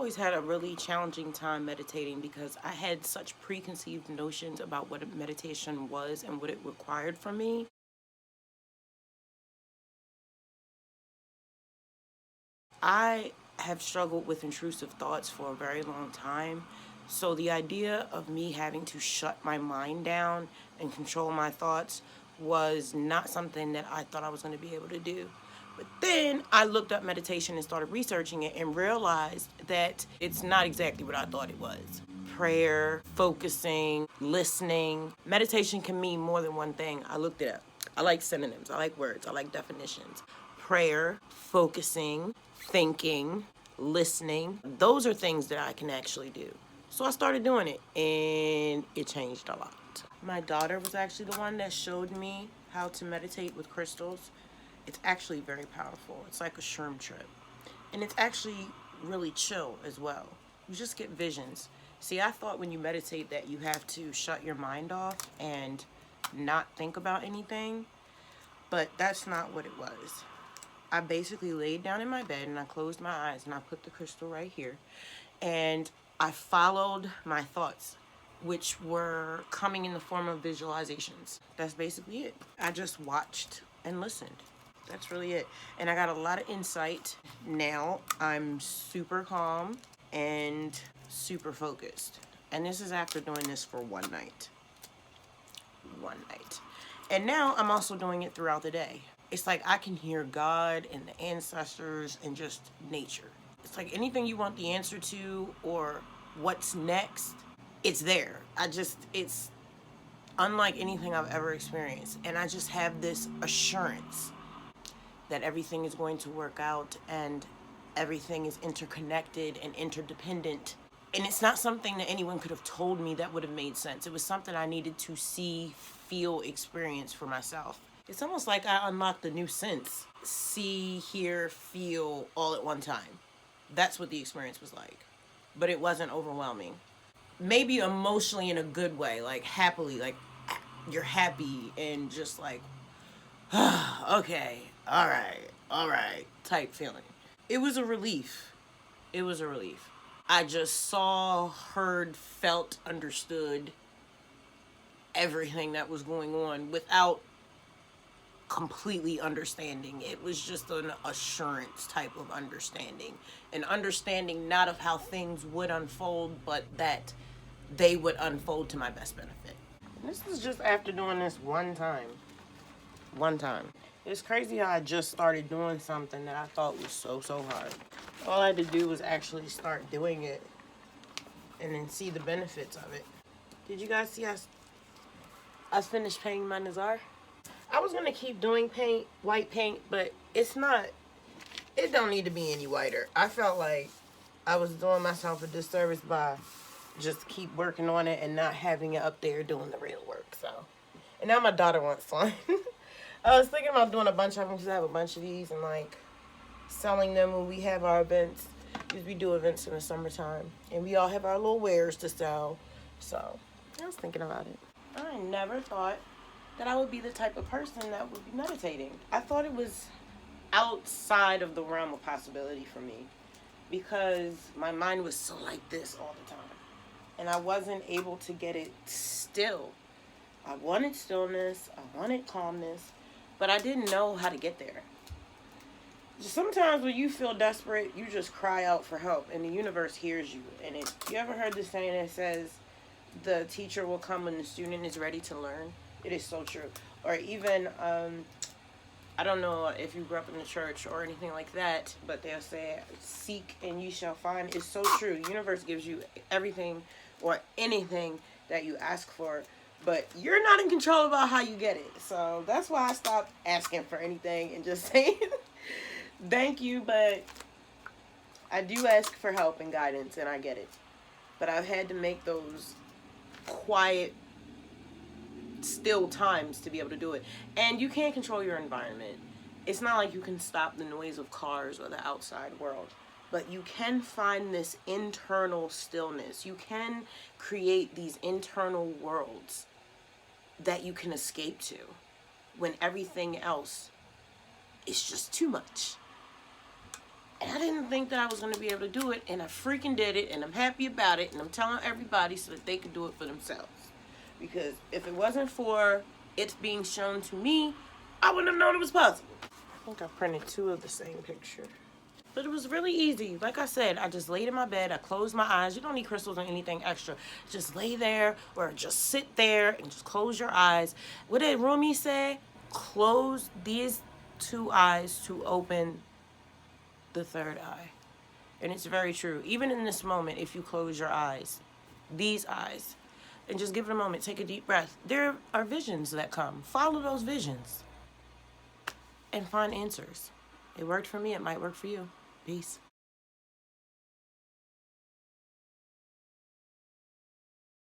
always had a really challenging time meditating because I had such preconceived notions about what a meditation was and what it required from me. I have struggled with intrusive thoughts for a very long time. So the idea of me having to shut my mind down and control my thoughts was not something that I thought I was going to be able to do. But then I looked up meditation and started researching it and realized that it's not exactly what I thought it was. Prayer, focusing, listening. Meditation can mean more than one thing. I looked it up. I like synonyms, I like words, I like definitions. Prayer, focusing, thinking, listening. Those are things that I can actually do. So I started doing it and it changed a lot. My daughter was actually the one that showed me how to meditate with crystals. It's actually very powerful. It's like a shroom trip. And it's actually really chill as well. You just get visions. See, I thought when you meditate that you have to shut your mind off and not think about anything, but that's not what it was. I basically laid down in my bed and I closed my eyes and I put the crystal right here and I followed my thoughts, which were coming in the form of visualizations. That's basically it. I just watched and listened. That's really it. And I got a lot of insight. Now I'm super calm and super focused. And this is after doing this for one night. And now I'm also doing it throughout the day. It's like I can hear God and the ancestors and just nature. It's like anything you want the answer to or what's next, it's there. It's unlike anything I've ever experienced. And I just have this assurance that everything is going to work out and everything is interconnected and interdependent. And it's not something that anyone could have told me that would have made sense. It was something I needed to see, feel, experience for myself. It's almost like I unlocked a new sense. See, hear, feel all at one time. That's what the experience was like. But it wasn't overwhelming. Maybe emotionally in a good way, like happily, like you're happy and just like, okay, all right, type feeling. It was a relief. It was a relief. I just saw, heard, felt, understood everything that was going on without completely understanding. It was just an assurance type of understanding. An understanding not of how things would unfold, but that they would unfold to my best benefit. And this was just after doing this one time. One time. It's crazy how I just started doing something that I thought was so hard. All I had to do was actually start doing it and then see the benefits of it. Did you guys see I finished painting my Nazar? I was going to keep doing white paint, but it don't need to be any whiter. I felt like I was doing myself a disservice by just keep working on it and not having it up there doing the real work. So, and now my daughter wants one. I was thinking about doing a bunch of them because I have a bunch of these and like selling them when we have our events. Because we do events in the summertime and we all have our little wares to sell. So I was thinking about it. I never thought that I would be the type of person that would be meditating. I thought it was outside of the realm of possibility for me because my mind was so like this all the time. And I wasn't able to get it still. I wanted stillness, I wanted calmness, but I didn't know how to get there. Sometimes when you feel desperate, you just cry out for help and the universe hears you. And if you ever heard the saying that says the teacher will come when the student is ready to learn? It is so true. Or even, I don't know if you grew up in the church or anything like that, but they'll say, seek and you shall find. It's so true. The universe gives you everything or anything that you ask for, but you're not in control about how you get it. So that's why I stopped asking for anything and just saying, thank you, but I do ask for help and guidance and I get it. But I've had to make those quiet, still times to be able to do it. And you can't control your environment. It's not like you can stop the noise of cars or the outside world, but you can find this internal stillness. You can create these internal worlds that you can escape to when everything else is just too much. And I didn't think that I was going to be able to do it, and I freaking did it, and I'm happy about it, and I'm telling everybody so that they could do it for themselves. Because if it wasn't for it being shown to me, I wouldn't have known it was possible. I think I printed 2 of the same picture. But it was really easy. Like I said, I just laid in my bed. I closed my eyes. You don't need crystals or anything extra. Just lay there or just sit there and just close your eyes. What did Rumi say? Close these 2 eyes to open the 3rd eye. And it's very true. Even in this moment, if you close your eyes, these eyes, and just give it a moment, take a deep breath, there are visions that come. Follow those visions and find answers. It worked for me. It might work for you. Peace.